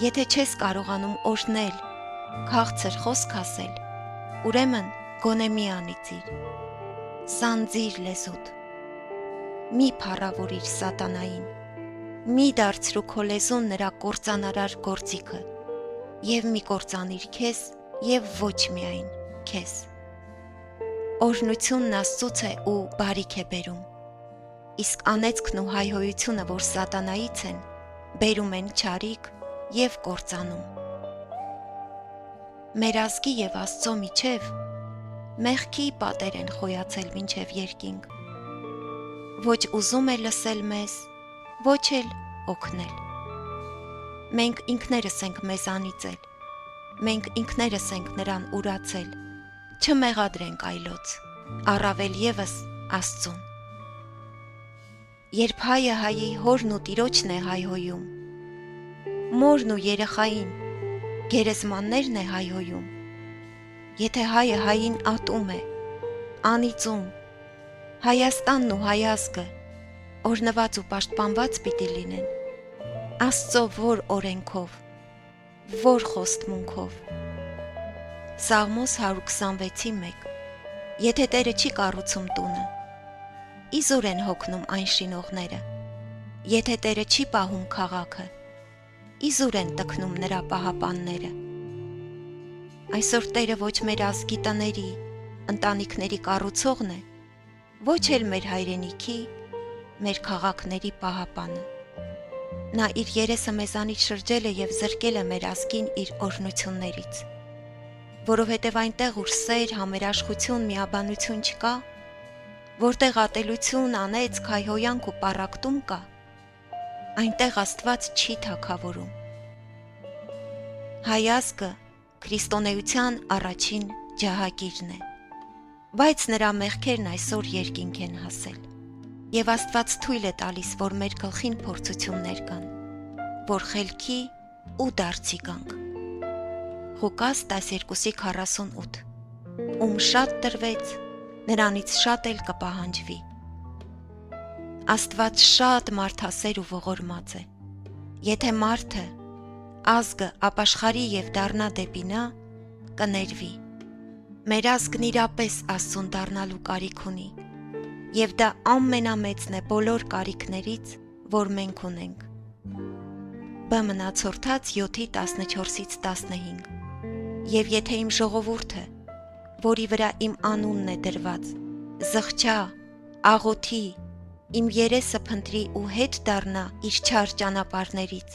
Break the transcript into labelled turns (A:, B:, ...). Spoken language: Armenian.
A: Եթե չես կարողանում օրհնել, քաղցր խոսք ասել, ուրեմն գոնե մի անիծիր, սանձիր լեզուդ, մի փառավորիր սատանային, մի դարձրու քո լեզուն նրա կործանարար գործիքը, և մի կործանիր քեզ և ոչ միայն քեզ։ Օրհնությունն Աստծուց է ու բարիք է բերում, իսկ անեծքն ու հայհոյությունը, որ սատանայից են, բերում են չարիք և կործանում։ Մեր ազգի և Աստծո միջև մեղքի պատեր են խոյացել մինչև երկինք, ոչ ուզում է լսել մեզ, ոչ էլ օգնել։ Մենք ինքներս ենք մեզ անիծել, մենք ինքներս ենք նրան ուրացել, չմեղադրենք այլոց, առավել ևս Աստծուն։ Երբ հայը հայի հորն ու տիրոջն է հայհոյում, մորն ու երեխային, գերեզմաններն է հայհոյում, եթե հայը հային ատում է, անիծում, Հայաստանն ու հայազգը օրհնված ու պաշտպանված պիտի լինեն, Աստծո որ օրենքով, որ խոստմունքով։ Սաղմոս 126:1 Եթե Տերը չի կառուցում տունը, իզուր են հոգնում այն շինողները, եթե Տերը չի պահում քաղաքը, իզուր են տքնում նրա պահապանները։ Այսօր Տերը ոչ մեր ազգի տների, ընտանիքների կառուցողն է, ոչ էլ մեր հայրենիքի, մեր քաղաքների պահապանը։ Նա իր երեսը մեզանից շրջել է և զրկել է մեր ազգին իր օրհնություններից, որովհետև այնտեղ, ուր սեր, համերաշխություն, միաբանություն չկա, որտեղ ատելություն, անեծք, հայհոյանք ու պառակտում կա, այնտեղ Աստված չի թագավորում։ Հայ ազգը քրիստոնեության առաջին ջահակիրն է, բայց նրա մեղքերն այսօր երկինք են հասել, և Աստված թույլ է տալիս, որ մեր գլխին փորձություններ կան, որ խելքի ու դարձի գանք։ Ղուկաս 12:48 Ում շատ տրվեց, նրանից շատ էլ կպահանջվի։ Աստված շատ մարդասեր ու ողորմած է։ Եթե մարդը, ազգը ապաշխարի և դառնա դեպի նա, կներվի։ Մեր ազգն իրապես Աստծուն դառնալու կարիք ունի, և դա ամենամեծն է բոլոր կարիքներից, որ մենք ունենք։ Բ Մնացորդաց 7:14-15 Եվ եթե իմ ժողովուրդը, որի վրա իմ անունն է դրված, զղջա, աղոթի, իմ երեսը փնտրի ու հետ դառնա իր չար ճանապարհներից,